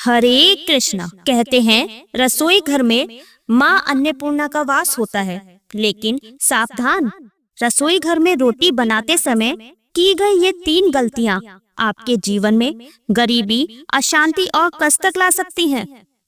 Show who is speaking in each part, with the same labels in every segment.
Speaker 1: हरे कृष्णा। कहते हैं रसोई घर में माँ अन्नपूर्णा का वास होता है, लेकिन सावधान, रसोई घर में रोटी बनाते समय की गई ये 3 गलतियां आपके जीवन में गरीबी, अशांति और कष्ट ला सकती हैं।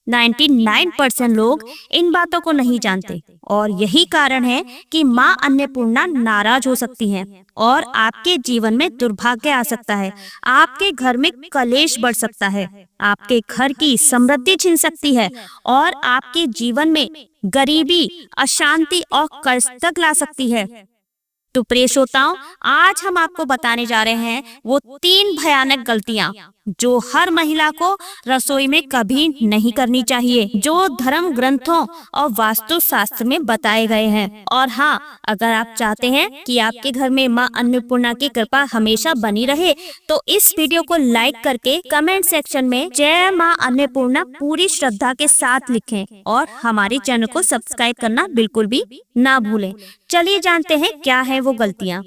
Speaker 1: 99% लोग इन बातों को नहीं जानते और यही कारण है कि माँ अन्नपूर्णा नाराज हो सकती हैं और आपके जीवन में दुर्भाग्य आ सकता है। आपके घर में कलेश बढ़ सकता है, आपके घर की समृद्धि छिन सकती है और आपके जीवन में गरीबी, अशांति और कष्ट ला सकती है। तो प्रिय श्रोताओं, आज हम आपको बताने जा रहे हैं वो 3 भयानक गलतियां जो हर महिला को रसोई में कभी नहीं करनी चाहिए, जो धर्म ग्रंथों और वास्तु शास्त्र में बताए गए हैं। और हाँ, अगर आप चाहते हैं कि आपके घर में माँ अन्नपूर्णा की कृपा हमेशा बनी रहे, तो इस वीडियो को लाइक करके कमेंट सेक्शन में जय माँ अन्नपूर्णा पूरी श्रद्धा के साथ लिखें और हमारे चैनल को सब्सक्राइब करना बिल्कुल भी ना भूलें। चलिए जानते हैं क्या है वो गलतियाँ।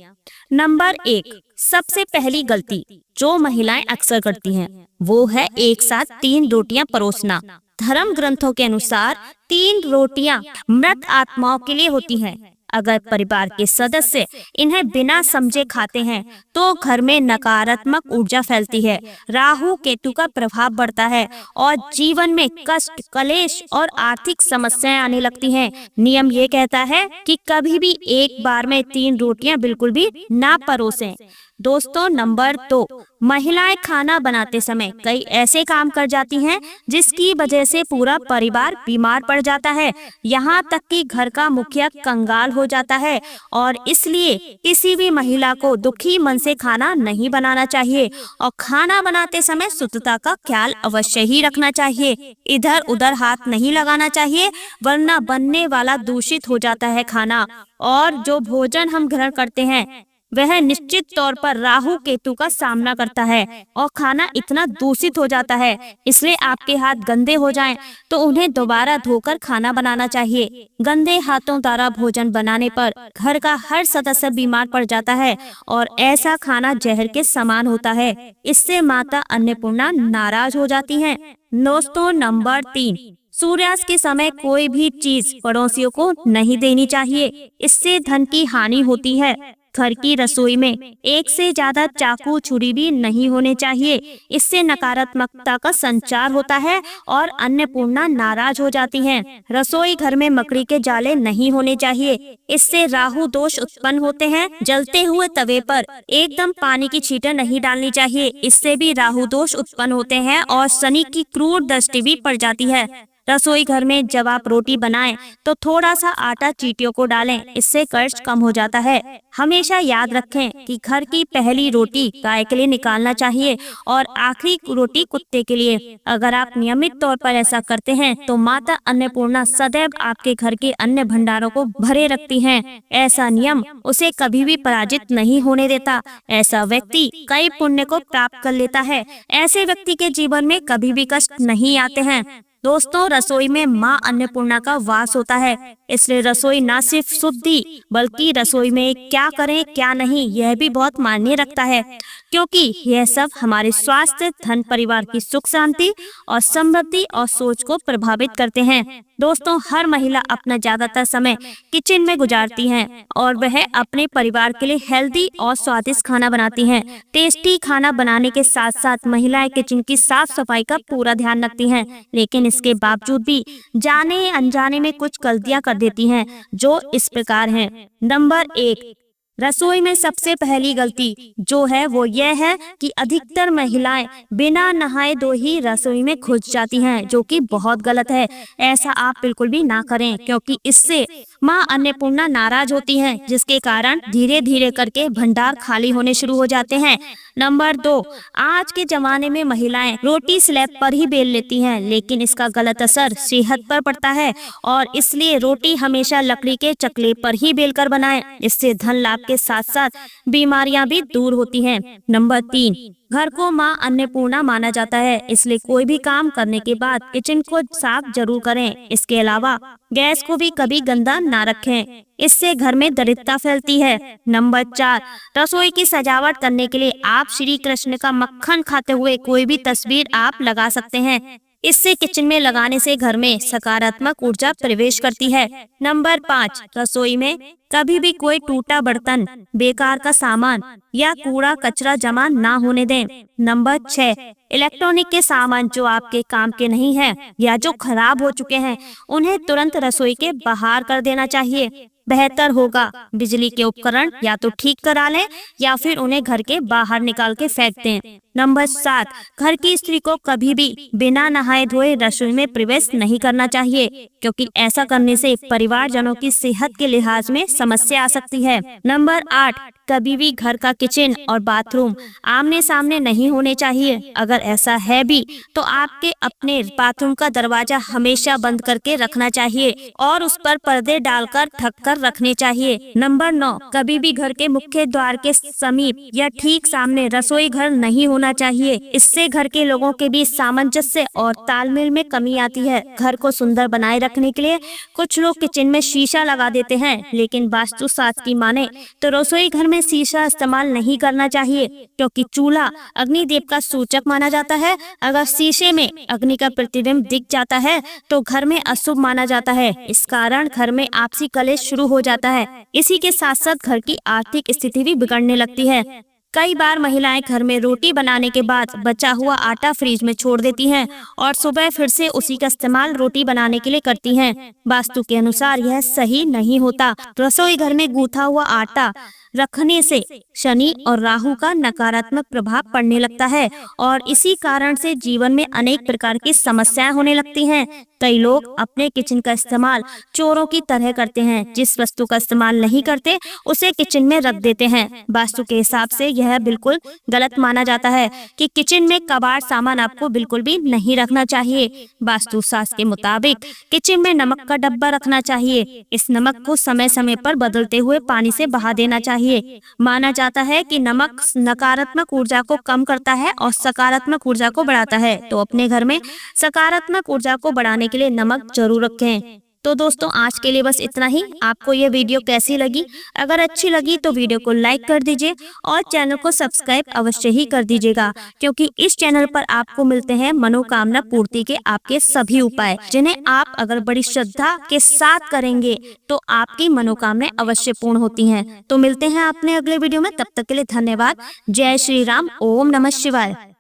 Speaker 1: नंबर 1, सबसे पहली गलती जो महिलाएं अक्सर करती हैं वो है एक साथ 3 रोटियां परोसना। धर्म ग्रंथों के अनुसार 3 रोटियां मृत आत्माओं के लिए होती हैं। अगर परिवार के सदस्य इन्हें बिना समझे खाते हैं तो घर में नकारात्मक ऊर्जा फैलती है, राहु केतु का प्रभाव बढ़ता है और जीवन में कष्ट, कलेश और आर्थिक समस्याएं आने लगती हैं। नियम ये कहता है कि कभी भी एक बार में 3 रोटियां बिल्कुल भी ना परोसें। दोस्तों, नंबर 2, महिलाएं खाना बनाते समय कई ऐसे काम कर जाती हैं जिसकी वजह से पूरा परिवार बीमार पड़ जाता है, यहाँ तक कि घर का मुखिया कंगाल हो जाता है। और इसलिए किसी भी महिला को दुखी मन से खाना नहीं बनाना चाहिए और खाना बनाते समय शुद्धता का ख्याल अवश्य ही रखना चाहिए। इधर उधर हाथ नहीं लगाना चाहिए, वरना बनने वाला दूषित हो जाता है खाना और जो भोजन हम ग्रहण करते हैं वह निश्चित तौर पर राहु केतु का सामना करता है और खाना इतना दूषित हो जाता है। इसलिए आपके हाथ गंदे हो जाएं तो उन्हें दोबारा धोकर खाना बनाना चाहिए। गंदे हाथों द्वारा भोजन बनाने पर घर का हर सदस्य बीमार पड़ जाता है और ऐसा खाना जहर के समान होता है। इससे माता अन्नपूर्णा नाराज हो जाती हैं। दोस्तों, नंबर 3, सूर्यास्त के समय कोई भी चीज पड़ोसियों को नहीं देनी चाहिए, इससे धन की हानि होती है। घर की रसोई में एक से ज्यादा चाकू, छुरी भी नहीं होने चाहिए, इससे नकारात्मकता का संचार होता है और अन्नपूर्णा नाराज हो जाती हैं। रसोई घर में मकड़ी के जाले नहीं होने चाहिए, इससे राहु दोष उत्पन्न होते हैं। जलते हुए तवे पर एकदम पानी की छींटे नहीं डालनी चाहिए, इससे भी राहु दोष उत्पन्न होते हैं और शनि की क्रूर दृष्टि भी पड़ जाती है। रसोई घर में जब आप रोटी बनाएं तो थोड़ा सा आटा चींटियों को डालें, इससे कष्ट कम हो जाता है। हमेशा याद रखें कि घर की पहली रोटी गाय के लिए निकालना चाहिए और आखिरी रोटी कुत्ते के लिए। अगर आप नियमित तौर पर ऐसा करते हैं तो माता अन्नपूर्णा सदैव आपके घर के अन्न भंडारों को भरे रखती हैं। ऐसा नियम उसे कभी भी पराजित नहीं होने देता। ऐसा व्यक्ति कई पुण्य को प्राप्त कर लेता है। ऐसे व्यक्ति के जीवन में कभी भी कष्ट नहीं आते हैं। दोस्तों, रसोई में माँ अन्नपूर्णा का वास होता है, इसलिए रसोई न सिर्फ शुद्धि बल्कि रसोई में क्या करें क्या नहीं यह भी बहुत मायने रखता है, क्योंकि यह सब हमारे स्वास्थ्य, धन, परिवार की सुख शांति और समृद्धि और सोच को प्रभावित करते हैं। दोस्तों, हर महिला अपना ज्यादातर समय किचन में गुजारती हैं और वह अपने परिवार के लिए हेल्दी और स्वादिष्ट खाना बनाती हैं। टेस्टी खाना बनाने के साथ साथ महिलाएं किचन की साफ सफाई का पूरा ध्यान रखती हैं, लेकिन इसके बावजूद भी जाने अनजाने में कुछ गलतियां कर देती हैं जो इस प्रकार हैं। नंबर 1, रसोई में सबसे पहली गलती जो है वो यह है कि अधिकतर महिलाएं बिना नहाए धोए ही रसोई में घुस जाती हैं, जो कि बहुत गलत है। ऐसा आप बिल्कुल भी ना करें, क्योंकि इससे माँ अन्नपूर्णा नाराज होती हैं, जिसके कारण धीरे धीरे करके भंडार खाली होने शुरू हो जाते हैं। नंबर 2, आज के जमाने में महिलाएं रोटी स्लैब पर ही बेल लेती हैं, लेकिन इसका गलत असर सेहत पर पड़ता है और इसलिए रोटी हमेशा लकड़ी के चकले पर ही बेलकर बनाएं। इससे धन लाभ के साथ साथ बीमारियां भी दूर होती हैं। नंबर 3, घर को माँ अन्नपूर्णा माना जाता है, इसलिए कोई भी काम करने के बाद किचन को साफ जरूर करें। इसके अलावा गैस को भी कभी गंदा ना रखें, इससे घर में दरिद्रता फैलती है। नंबर 4, रसोई की सजावट करने के लिए आप श्री कृष्ण का मक्खन खाते हुए कोई भी तस्वीर आप लगा सकते हैं। इससे किचन में लगाने से घर में सकारात्मक ऊर्जा प्रवेश करती है। नंबर 5, रसोई में कभी भी कोई टूटा बर्तन, बेकार का सामान या कूड़ा कचरा जमा ना होने दें। नंबर 6, इलेक्ट्रॉनिक के सामान जो आपके काम के नहीं है या जो खराब हो चुके हैं, उन्हें तुरंत रसोई के बाहर कर देना चाहिए। बेहतर होगा बिजली के उपकरण या तो ठीक करा लें या फिर उन्हें घर के बाहर निकाल के फेंक दें। नंबर 7, घर की स्त्री को कभी भी बिना नहाए धोए रसोई में प्रवेश नहीं करना चाहिए, क्योंकि ऐसा करने से परिवारजनों की सेहत के लिहाज में समस्या आ सकती है। नंबर 8, कभी भी घर का किचन और बाथरूम आमने सामने नहीं होने चाहिए। अगर ऐसा है भी तो आपके अपने बाथरूम का दरवाजा हमेशा बंद करके रखना चाहिए और उस पर पर्दे डालकर ढक कर रखने चाहिए। नंबर 9, कभी भी घर के मुख्य द्वार के समीप या ठीक सामने रसोई घर नहीं होना चाहिए। इससे घर के लोगों के बीच सामंजस्य और तालमेल में कमी आती है। घर को सुंदर बनाए रखने के लिए कुछ लोग किचन में शीशा लगा देते हैं, लेकिन वास्तुशास्त्र की माने तो रसोई घर में शीशा इस्तेमाल नहीं करना चाहिए, क्योंकि चूल्हा अग्निदेव का सूचक माना जाता है। अगर शीशे में अग्नि का प्रतिबिंब दिख जाता है तो घर में अशुभ माना जाता है। इस कारण घर में आपसी कलेश शुरू हो जाता है। इसी के साथ साथ घर की आर्थिक स्थिति भी बिगड़ने लगती है। कई बार महिलाएं घर में रोटी बनाने के बाद बचा हुआ आटा फ्रिज में छोड़ देती हैं और सुबह फिर से उसी का इस्तेमाल रोटी बनाने के लिए करती हैं। वास्तु के अनुसार यह सही नहीं होता। रसोई घर में गूंथा हुआ आटा रखने से शनि और राहु का नकारात्मक प्रभाव पड़ने लगता है और इसी कारण से जीवन में अनेक प्रकार की समस्याएं होने लगती हैं। कई लोग अपने किचन का इस्तेमाल चोरों की तरह करते हैं। जिस वस्तु का इस्तेमाल नहीं करते उसे किचन में रख देते हैं। वास्तु के हिसाब से यह बिल्कुल गलत माना जाता है कि किचन में कबाड़ सामान आपको बिल्कुल भी नहीं रखना चाहिए। वास्तु शास्त्र के मुताबिक किचन में नमक का डब्बा रखना चाहिए। इस नमक को समय समय पर बदलते हुए पानी से बहा देना चाहिए। माना जाता है कि नमक नकारात्मक ऊर्जा को कम करता है और सकारात्मक ऊर्जा को बढ़ाता है। तो अपने घर में सकारात्मक ऊर्जा को बढ़ाने के लिए नमक जरूर रखें। तो दोस्तों आज के लिए बस इतना ही। आपको ये वीडियो कैसी लगी? अगर अच्छी लगी तो वीडियो को लाइक कर दीजिए और चैनल को सब्सक्राइब अवश्य ही कर दीजिएगा, क्योंकि इस चैनल पर आपको मिलते हैं मनोकामना पूर्ति के आपके सभी उपाय, जिन्हें आप अगर बड़ी श्रद्धा के साथ करेंगे तो आपकी मनोकामनाएं अवश्य पूर्ण होती हैं। तो मिलते हैं अपने अगले वीडियो में। तब तक के लिए धन्यवाद। जय श्री राम। ओम नमः शिवाय।